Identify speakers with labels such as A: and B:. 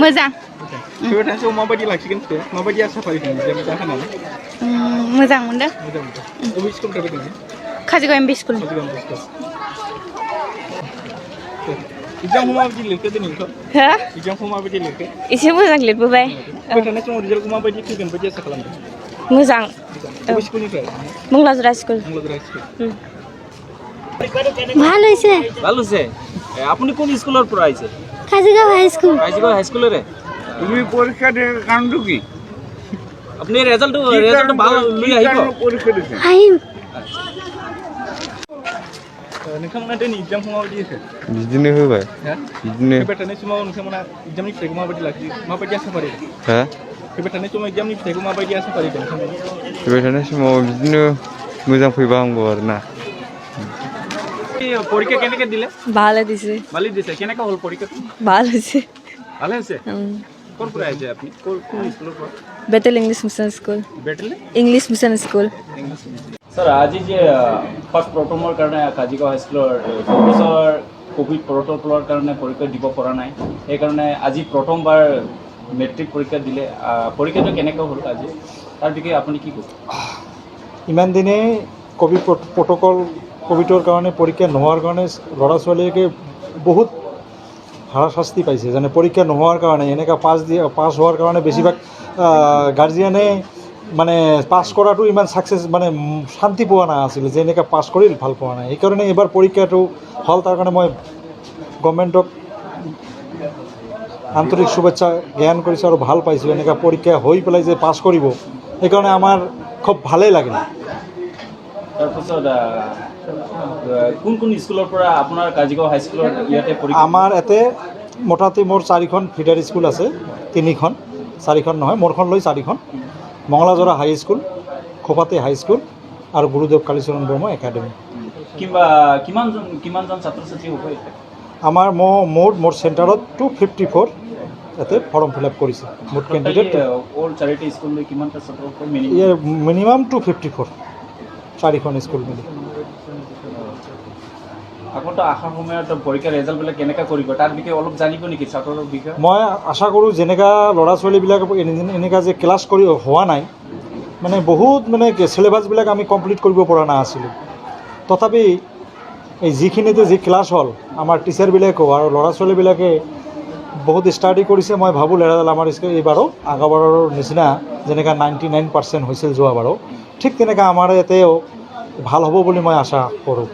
A: मोजां
B: फैबाय थानाय समाव माबायदि लाखिगोन फिथाइ माबायदि आसा फारिदों एग्जाम जाखानानै
A: मोजां मोनदों
B: मोजां मोनदों बबे स्कुलनिफ्राय फैदों
A: काजिगाव एमबि स्कुल
B: एग्जामखौ माबायदि लिरखो दिनैखौ
A: हो
B: एग्जामखौ माबायदि लिरखो
A: एसे मोजां लिरबोबाय
B: फैबाय थानाय समाव रिजाल्टखौ माबायदि फैगोन बायदि आसा खालामदों
A: मोजां
B: बबे स्कुलनिफ्राय
A: मंलाजरा स्कुल
C: ভাল হৈছে
D: ভাল হৈছে আপুনি কোন স্কুলৰ পৰা আহিছে
C: কাজিগাঁও হাইস্কুল
D: হাইস্কুলৰে
B: তুমি পৰীক্ষা দিয়াৰ কাৰণটো কি
D: আপুনি ৰেজাল্টটো ভাল লৈ আহিব
B: পৰীক্ষা দিছে
C: আহিম
B: नोंथांमोना दिनै एग्जामखौ माबायदि होखो
E: बिदिनो होबाय बिदिनो
B: फैबाय थानाय समाव नोंथांमोना एग्जामनि फिथाइखौ माबायदि लाखियो माबायदि आसा फारिदों
E: हा
B: फैबाय थानाय समाव एग्जामनि फिथाइखौ माबायदि आसा फारिदों नोंथांमोना
E: फैबाय थानाय समाव बिदिनो मोजां फैबा हामगौ आरोना
B: পৰীক্ষা কেনেকৈ দিলে
A: ভালে দিছে
B: ভালেই দিছে কেনেকৈ হ'ল পৰীক্ষাটো
A: ভাল হৈছে
B: ভালে হৈছে ক'ৰ পৰা আহিছে আপুনি কোন স্কুলৰ পৰা
A: বেটেল ইংলিছ মিছন স্কুল
B: বেটেলে
A: ইংলিছ মিছন স্কুল
D: ছাৰ আজি যে ফাৰ্ষ্ট প্ৰথমৰ কাৰণে কাজিগাঁও হাইস্কুলৰ বছৰ কোভিড প্ৰট'কলৰ কাৰণে পৰীক্ষা দিব পৰা নাই সেইকাৰণে আজি প্ৰথমবাৰ মেট্ৰিক পৰীক্ষা দিলে পৰীক্ষাটো কেনেকৈ হ'ল আজি তাৰ বিষয়ে আপুনি কি ক'ব
F: ইমান দিনে কোভিড প্ৰট'কল কোভিডৰ কাৰণে পৰীক্ষা নোহোৱাৰ কাৰণে ল'ৰা ছোৱালীকে বহুত হাৰাশাস্তি পাইছে যেনে পৰীক্ষা নোহোৱাৰ কাৰণে এনেকুৱা পাছ হোৱাৰ কাৰণে বেছিভাগ গাৰ্জিয়ানে মানে পাছ কৰাটো ইমান ছাকচেছ মানে শান্তি পোৱা নাছিল যে এনেকৈ পাছ কৰিল ভাল পোৱা নাই সেইকাৰণে এইবাৰ পৰীক্ষাটো হ'ল তাৰ কাৰণে মই গভৰ্ণমেণ্টক আন্তৰিক শুভেচ্ছা জ্ঞান কৰিছোঁ আৰু ভাল পাইছোঁ এনেকুৱা পৰীক্ষা হৈ পেলাই যে পাছ কৰিব সেইকাৰণে আমাৰ খুব ভালেই লাগিল
D: তাৰপিছত কোন কোন স্কুলৰ পৰা আপোনাৰ কাজিগাঁও হাইস্কুলৰ ইয়াতে
F: আমাৰ ইয়াতে মোটামুটি মোৰ 4খন ফিডাৰ স্কুল আছে 3খন 4খন নহয় মোৰখন লৈ 4খন মংলাজৰা হাই স্কুল খোপাতে হাই স্কুল আৰু গুৰুদেৱ কালীচৰণ বৰ্মা একাডেমি
D: কিমানজন ছাত্ৰ ছাত্ৰী হ'ব
F: আমাৰ মোৰ চেণ্টাৰত 254 ইয়াতে ফৰ্ম ফিল আপ কৰিছে মুঠ কেণ্ডিডেট
D: অল চাৰিটি স্কুললৈ কিমানটা ছাত্ৰ
F: মিনিমাম 254 4খন স্কুল মিলি
D: আপোনালোকে আশাৰ সময়ত পৰীক্ষাৰ ৰেজাল্টবিলাক কেনেকৈ কৰিব তাৰ বিষয়ে অলপ জানিব নেকি ছাত্ৰৰ বিষয়ে
F: মই আশা কৰোঁ যেনেকুৱা ল'ৰা ছোৱালীবিলাক এনেকুৱা যে ক্লাছ কৰি হোৱা নাই মানে বহুত মানে চিলেবাছবিলাক আমি কমপ্লিট কৰিব পৰা নাছিলোঁ তথাপি এই যিখিনিতে যি ক্লাছ হ'ল আমাৰ টিচাৰবিলাকেও আৰু ল'ৰা ছোৱালীবিলাকে বহুত ষ্টাডি কৰিছে মই ভাবোঁ ৰেজাল্ট আমাৰ এইবাৰো আগৰবাৰৰ নিচিনা যেনেকৈ 99% হৈছিল যোৱাবাৰো ঠিক তেনেকৈ আমাৰ ইয়াতেও ভাল হ'ব বুলি মই আশা কৰোঁ